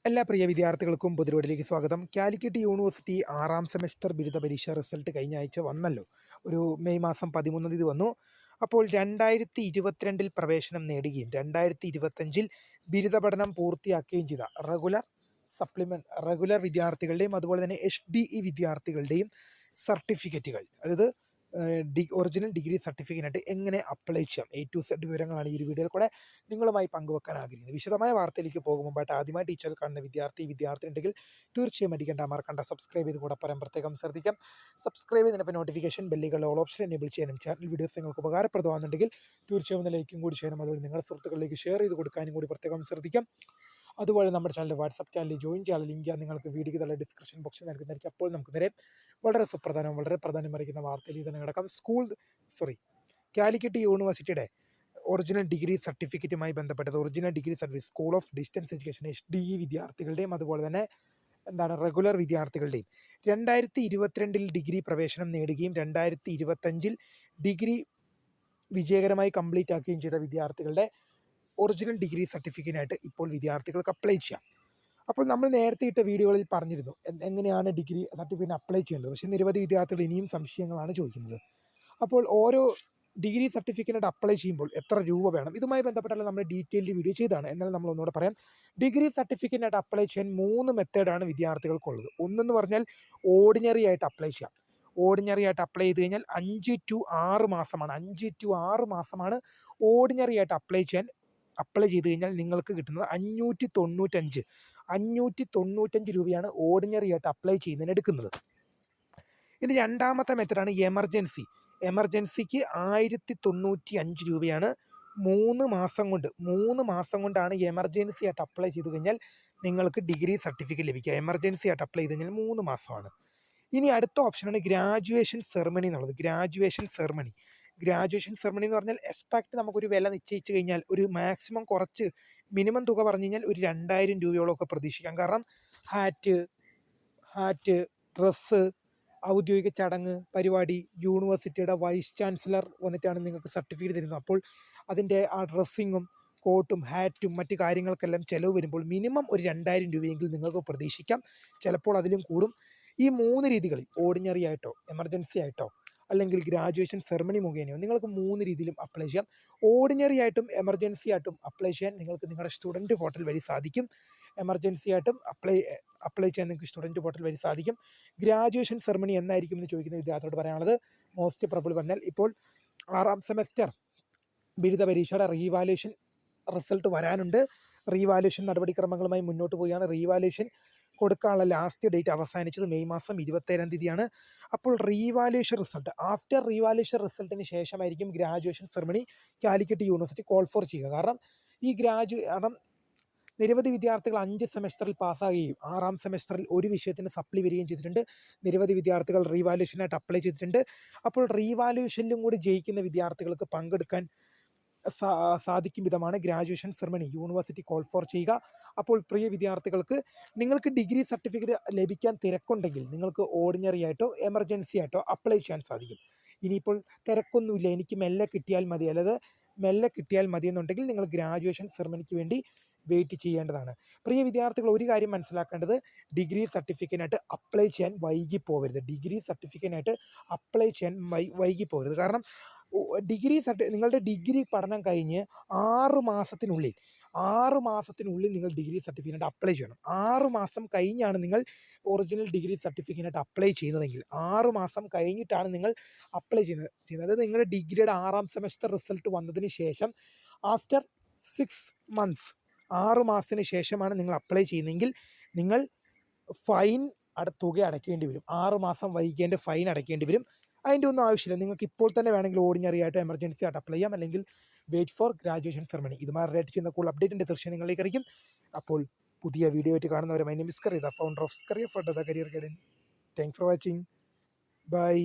എല്ലാ പ്രിയ വിദ്യാർത്ഥികൾക്കും പുതിയവീഡിയോയിലേക്ക് സ്വാഗതം. കാലിക്കറ്റ് യൂണിവേഴ്സിറ്റി 6ാം സെമസ്റ്റർ ബിരുദ പരീക്ഷ റിസൾട്ട് കഴിഞ്ഞ ആഴ്ച വന്നല്ലോ. ഒരു മെയ് മാസം 13 തീയതി വന്നു. അപ്പോൾ 2022 പ്രവേശനം നേടുകയും 2025 ബിരുദ പഠനം പൂർത്തിയാക്കുകയും ചെയ്ത റെഗുലർ വിദ്യാർത്ഥികളുടെയും അതുപോലെ തന്നെ HDE വിദ്യാർത്ഥികളുടെയും സർട്ടിഫിക്കറ്റുകൾ, അതായത് ഒറിജിനൽ ഡിഗ്രി സർട്ടിഫിക്കറ്റായിട്ട് എങ്ങനെ അപ്ലൈ ചെയ്യാം, A to Z വിവരങ്ങളാണ് ഈ ഒരു വീഡിയോയിൽ കൂടെ നിങ്ങളുമായി പങ്കുവെക്കാൻ ആഗ്രഹിക്കുന്നത്. വിശദമായ വാർത്തയിലേക്ക് പോകും മുമ്പായിട്ട് ആദ്യമായി ടീച്ചർ കാണുന്ന വിദ്യാർത്ഥി ഉണ്ടെങ്കിൽ തീർച്ചയായും മറക്കണ്ട സബ്സ്ക്രൈബ് ചെയ്ത് കൂടെ പ്രത്യേകം ശ്രദ്ധിക്കാം. സബ്സ്ക്രൈബ് ചെയ്തതിനൊപ്പം നോട്ടിഫിക്കേഷൻ ബെല്ലുകൾ ഓൾ ഓപ്ഷൻ എനേബിൾ ചെയ്യാനും ചാനൽ വീഡിയോസ് നിങ്ങൾക്ക് ഉപകാരപ്രദമാകുന്നുണ്ടെങ്കിൽ തീർച്ചയായും ഒന്ന് ലൈക്കും കൂടി ചെയ്യാനും അതുപോലെ നിങ്ങളുടെ സുഹൃത്തുക്കളിലേക്ക് ഷെയർ ചെയ്ത് കൊടുക്കാനും കൂടി പ്രത്യേകം ശ്രദ്ധിക്കാം. അതുപോലെ നമ്മുടെ ചാനൽ വാട്സപ്പ് ചാനലിൽ ജോയിൻ ചെയ്യാൻ ലിങ്ക് നിങ്ങൾക്ക് വീഡിയോയ്ക്ക് തന്നെ ഡിസ്ക്രിപ്ഷൻ ബോക്സിൽ നൽകുന്നതായിരിക്കും. അപ്പോൾ നമുക്ക് നേരെ വളരെ പ്രധാനം അറിയിക്കുന്ന വാർത്തയിൽ തന്നെ കിടക്കാം. കാലിക്കറ്റ് യൂണിവേഴ്സിറ്റിയുടെ ഒറിജിനൽ ഡിഗ്രി സർട്ടിഫിക്കറ്റുമായി ബന്ധപ്പെട്ടത് original degree certificate school of distance education HDE വിദ്യാർത്ഥികളുടെയും അതുപോലെ തന്നെ റെഗുലർ വിദ്യാർത്ഥികളുടെയും 2022 ഡിഗ്രി പ്രവേശനം നേടുകയും 2025 ഡിഗ്രി വിജയകരമായി കംപ്ലീറ്റ് ആക്കുകയും ചെയ്ത വിദ്യാർത്ഥികളുടെ ഒറിജിനൽ ഡിഗ്രി സർട്ടിഫിക്കറ്റിനായിട്ട് ഇപ്പോൾ വിദ്യാർത്ഥികൾക്ക് അപ്ലൈ ചെയ്യാം. അപ്പോൾ നമ്മൾ നേരത്തെ ഇട്ട വീഡിയോകളിൽ പറഞ്ഞിരുന്നു എങ്ങനെയാണ് ഡിഗ്രി സർട്ടിഫിക്കറ്റിന് അപ്ലൈ ചെയ്യേണ്ടത്. പക്ഷേ നിരവധി വിദ്യാർത്ഥികൾ ഇനിയും സംശയങ്ങളാണ് ചോദിക്കുന്നത്. അപ്പോൾ ഓരോ ഡിഗ്രി സർട്ടിഫിക്കറ്റ് അപ്ലൈ ചെയ്യുമ്പോൾ എത്ര രൂപ വേണം, ഇതുമായി ബന്ധപ്പെട്ടുള്ള നമ്മൾ ഡീറ്റെയിൽഡ് വീഡിയോ ചെയ്താണ്. എന്നാൽ നമ്മൾ ഒന്നുകൂടെ പറയാം. ഡിഗ്രി സർട്ടിഫിക്കറ്റിനായിട്ട് അപ്ലൈ ചെയ്യാൻ 3 മെത്തേഡാണ് വിദ്യാർത്ഥികൾക്കുള്ളത്. ഒന്നെന്ന് പറഞ്ഞാൽ ഓർഡിനറി ആയിട്ട് അപ്ലൈ ചെയ്യാം. ഓർഡിനറി ആയിട്ട് അപ്ലൈ ചെയ്ത് കഴിഞ്ഞാൽ 5 to 6 മാസമാണ് ഓർഡിനറി ആയിട്ട് അപ്ലൈ ചെയ്ത് കഴിഞ്ഞാൽ നിങ്ങൾക്ക് കിട്ടുന്നത് 595 രൂപയാണ് ഓർഡിനറി ആയിട്ട് അപ്ലൈ ചെയ്യുന്നതിന് എടുക്കുന്നത്. ഇനി രണ്ടാമത്തെ മെത്തഡാണ് എമർജൻസിക്ക് 1095 രൂപയാണ്. 3 മാസം കൊണ്ടാണ് എമർജൻസി ആയിട്ട് അപ്ലൈ ചെയ്ത് കഴിഞ്ഞാൽ നിങ്ങൾക്ക് ഡിഗ്രി സർട്ടിഫിക്കറ്റ് ലഭിക്കുക. എമർജൻസി ആയിട്ട് അപ്ലൈ ചെയ്ത് കഴിഞ്ഞാൽ 3 മാസമാണ്. ഇനി അടുത്ത ഓപ്ഷനാണ് ഗ്രാജുവേഷൻ സെറമണി എന്നുള്ളത്. ഗ്രാജുവേഷൻ സെറമണി എന്ന് പറഞ്ഞാൽ എക്സ്പെക്ട് നമുക്കൊരു വില നിശ്ചയിച്ച് കഴിഞ്ഞാൽ ഒരു മാക്സിമം കുറച്ച് മിനിമം തുക പറഞ്ഞു കഴിഞ്ഞാൽ ഒരു 2000 രൂപയോളമൊക്കെ പ്രതീക്ഷിക്കാം. കാരണം ഹാറ്റ് ഡ്രസ്സ്, ഔദ്യോഗിക ചടങ്ങ്, പരിപാടി, യൂണിവേഴ്സിറ്റിയുടെ വൈസ് ചാൻസലർ വന്നിട്ടാണ് നിങ്ങൾക്ക് സർട്ടിഫിക്കറ്റ് തരുന്നത്. അപ്പോൾ അതിൻ്റെ ആ ഡ്രസ്സിങ്ങും കോട്ടും ഹാറ്റും മറ്റു കാര്യങ്ങൾക്കെല്ലാം ചിലവ് വരുമ്പോൾ മിനിമം ഒരു 2000 രൂപയെങ്കിലും നിങ്ങൾക്ക് പ്രതീക്ഷിക്കാം. ചിലപ്പോൾ അതിലും കൂടും. ഈ 3 രീതികളിൽ ഓർഡിനറി ആയിട്ടോ എമർജൻസി ആയിട്ടോ അല്ലെങ്കിൽ ഗ്രാജുവേഷൻ സെറമണി മുഖേനയോ നിങ്ങൾക്ക് 3 രീതിയിലും അപ്ലൈ ചെയ്യാം. ഓർഡിനറി ആയിട്ടും എമർജൻസി ആയിട്ടും അപ്ലൈ ചെയ്യാൻ നിങ്ങൾക്ക് നിങ്ങളുടെ സ്റ്റുഡൻറ്റ് പോർട്ടൽ വഴി സാധിക്കും. എമർജൻസി ആയിട്ടും അപ്ലൈ ചെയ്യാൻ നിങ്ങൾക്ക് സ്റ്റുഡൻറ്റ് പോർട്ടൽ വഴി സാധിക്കും. ഗ്രാജുവേഷൻ സെറമണി എന്നായിരിക്കും എന്ന് ചോദിക്കുന്ന വിദ്യാർത്ഥിയോട് പറയാനുള്ളത്, മോസ്റ്റ് പ്രോബബിൾ പറഞ്ഞാൽ ഇപ്പോൾ 6ാം സെമസ്റ്റർ ബിരുദ പരീക്ഷയുടെ റീവാലുവേഷൻ റിസൾട്ട് വരാനുണ്ട്. റീവാലുവേഷൻ നടപടിക്രമങ്ങളുമായി മുന്നോട്ട് പോവുകയാണ്. റീവാലുവേഷൻ കൊടുക്കാനുള്ള ലാസ്റ്റ് ഡേറ്റ് അവസാനിച്ചത് മെയ് മാസം 27 തീയതിയാണ്. അപ്പോൾ ആഫ്റ്റർ റീവാലുവേഷൻ റിസൾട്ടിന് ശേഷമായിരിക്കും graduation ceremony Calicut university call for ചെയ്യുക. കാരണം നിരവധി വിദ്യാർത്ഥികൾ 5 സെമസ്റ്ററിൽ പാസ്സാകുകയും 6ാം സെമസ്റ്ററിൽ ഒരു വിഷയത്തിന് സപ്ലി വരികയും ചെയ്തിട്ടുണ്ട്. നിരവധി വിദ്യാർത്ഥികൾ റീവാലുവേഷനായിട്ട് അപ്ലൈ ചെയ്തിട്ടുണ്ട്. അപ്പോൾ റീവാലുവേഷനിലും കൂടി ജയിക്കുന്ന വിദ്യാർത്ഥികൾക്ക് പങ്കെടുക്കാൻ സാധിക്കും വിധമാണ് graduation ceremony university call for ചെയ്യുക. അപ്പോൾ പ്രിയ വിദ്യാർത്ഥികൾക്ക് നിങ്ങൾക്ക് ഡിഗ്രി സർട്ടിഫിക്കറ്റ് ലഭിക്കാൻ തിരക്കുണ്ടെങ്കിൽ നിങ്ങൾക്ക് ഓർഡിനറി ആയിട്ടോ എമർജൻസി ആയിട്ടോ അപ്ലൈ ചെയ്യാൻ സാധിക്കും. ഇനിയിപ്പോൾ തിരക്കൊന്നുമില്ല, എനിക്ക് മെല്ലെ കിട്ടിയാൽ മതി എന്നുണ്ടെങ്കിൽ നിങ്ങൾ ഗ്രാജുവേഷൻ സെറമണിക്ക് വേണ്ടി വെയിറ്റ് ചെയ്യേണ്ടതാണ്. പ്രിയ വിദ്യാർത്ഥികൾ, ഒരു കാര്യം മനസ്സിലാക്കേണ്ടത്, ഡിഗ്രി സർട്ടിഫിക്കറ്റിനായിട്ട് അപ്ലൈ ചെയ്യാൻ വൈകി പോകരുത്. കാരണം നിങ്ങളുടെ ഡിഗ്രി പഠനം കഴിഞ്ഞ് 6 മാസത്തിനുള്ളിൽ നിങ്ങൾ ഡിഗ്രി സർട്ടിഫിക്കറ്റ് അപ്ലൈ ചെയ്യണം. 6 മാസം കഴിഞ്ഞാണ് നിങ്ങൾ ഒറിജിനൽ ഡിഗ്രി സർട്ടിഫിക്കറ്റ് അപ്ലൈ ചെയ്യുന്നതെങ്കിൽ 6 മാസം കഴിഞ്ഞിട്ടാണ് നിങ്ങൾ അപ്ലൈ ചെയ്യുന്നത്. അതായത് നിങ്ങളുടെ ഡിഗ്രിയുടെ 6ാം സെമസ്റ്റർ റിസൾട്ട് വന്നതിന് ശേഷം ആഫ്റ്റർ 6 മന്ത്സ് 6 മാസത്തിന് ശേഷമാണ് നിങ്ങൾ അപ്ലൈ ചെയ്യുന്നതെങ്കിൽ നിങ്ങൾ തുക അടയ്ക്കേണ്ടി വരും. 6 മാസം വൈകിയതിൻ്റെ ഫൈൻ അടയ്ക്കേണ്ടി വരും. അതിൻ്റെ ഒന്നും ആവശ്യമില്ല. നിങ്ങൾക്ക് ഇപ്പോൾ തന്നെ വേണമെങ്കിൽ ഓർഡിനറി ആയിട്ടോ എമർജൻസി ആയിട്ട് അപ്ലൈ ചെയ്യാം, അല്ലെങ്കിൽ വെയിറ്റ് ഫോർ ഗ്രാജുവേഷൻ സെറമണി. ഇതുമായി റിലേറ്റ് ചെയ്യുന്ന കൂടുതൽ അപ്ഡേറ്റിൻ്റെ തീർച്ചയായും നിങ്ങളിലേക്ക് അറിയിക്കും. അപ്പോൾ പുതിയ വീഡിയോ ആയിട്ട് കാണുന്നവരെ, my name is Kariya, founder of Kariya for the career guidance. Thanks for watching. By.